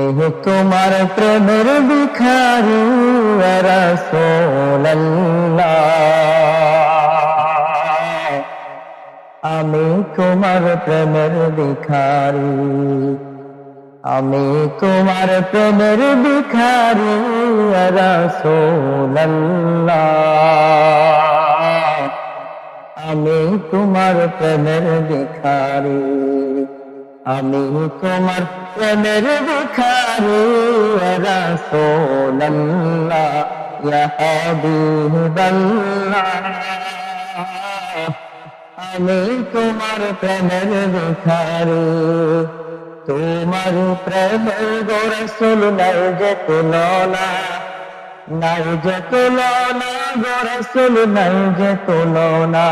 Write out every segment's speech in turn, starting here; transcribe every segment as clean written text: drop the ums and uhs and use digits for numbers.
আমি তোমার প্রেমের ভিখারি ইয়া রাসূলুল্লাহ, আমি তোমার প্রেমের ভিখারি, আমি তোমার প্রেমের ভিখারি ইয়া রাসূলুল্লাহ, আমি তোমার প্রেমের ভিখারি, আমি তোমার প্রেমের ভিখারি ইয়া রাসূলুল্লাহ, ইয়া হাবিবাল্লাহ, আমি তোমার প্রেমের ভিখারি। তোমার প্রেমের গো রাসূল নাই যে তুলনা, নাই যে তুলনা গো রাসূল, নাই যে তুলনা।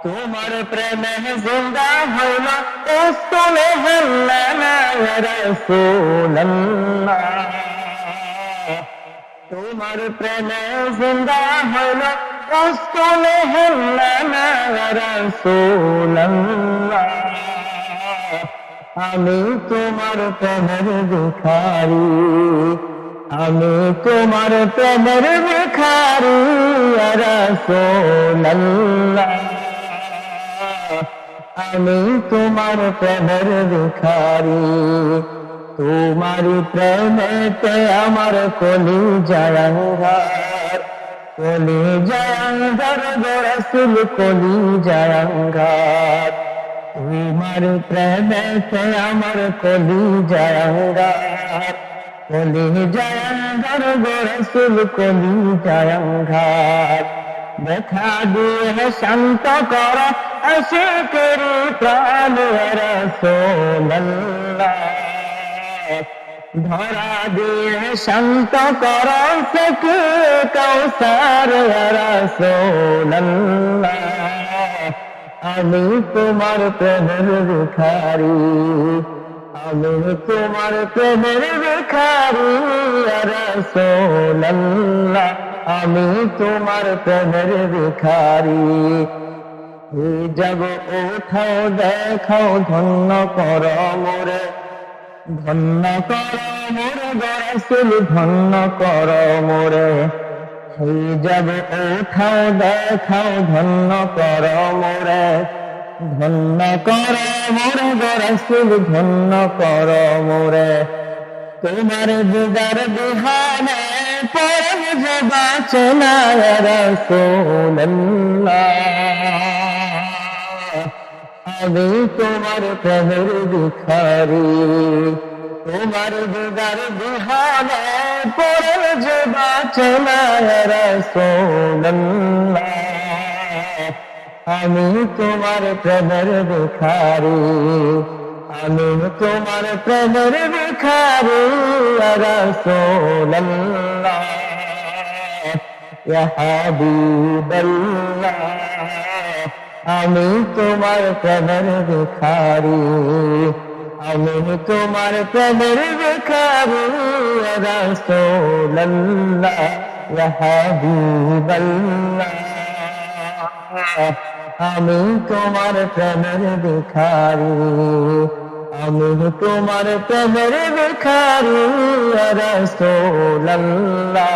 তোমার প্রেমে জিন্দা হইল উস্তলে হাল্লানা ইয়া রাসূলুল্লাহ, তোমার প্রেমে জিন্দা হইল উস্তলে হাল্লানা ইয়া রাসূলুল্লাহ, আমি তোমার প্রেমের ভিখারি, আমি তোমার প্রেমের ভিখারি ইয়া রাসূলুল্লাহ, আমি তোমার প্রেমের ভিখারি। তোমারি প্রেমেতে আমার কলিজার অঙ্গার, কলিজার অঙ্গার গো রাসূল, কলিজার অঙ্গার। তোমার প্রেমেতে আমার কলিজার অঙ্গার, কলিজার অঙ্গার গো রাসূল, কলিজার অঙ্গার। ব্যথা দিয়ে শান্ত কর আশিকের প্রাণ ইয়া রাসূলুল্লাহ, ধরা দিয়ে শান্ত কর সখী কাউসার ইয়া রাসূলুল্লাহ, আমি তোমার প্রেমের ভিখারি, আমি তোমার প্রেমের ভিখারি ইয়া রাসূলুল্লাহ, আমি তোমার প্রেমের ভিখারি। এই জগ উঠাও দেখাও ধন্য কর মোরে, ধন্য কর মোরে গো রাসূল, ধন্য কর মোরে। এই জগ উঠাও দেখাও ধন্য কর মোরে, ধন্য কর মোরে গো রাসূল, ধন্য কর মোরে। তোমার দিদার বিহানে পরম যে বাঁচে না ইয়া রাসূলুল্লাহ, আমি তোমার প্রেমের ভিখারি। তোমার দিদার বিহানে পরম যে বাঁচে না ইয়া রাসূলুল্লাহ, আমি তোমার প্রেমের ভিখারি, আমি তোমার প্রেমের ভিখারি ইয়া রাসূলুল্লাহ, ইয়া হাবিবাল্লাহ, আমি তোমার প্রেমের ভিখারি, আমি তোমার প্রেমের ভিখারি ইয়া রাসূলুল্লাহ, ইয়া হাবিবাল্লাহ, আমি তোমার প্রেমের ভিখারি, আমি তোমার প্রেমের ভিখারি ইয়া রাসূলুল্লাহ।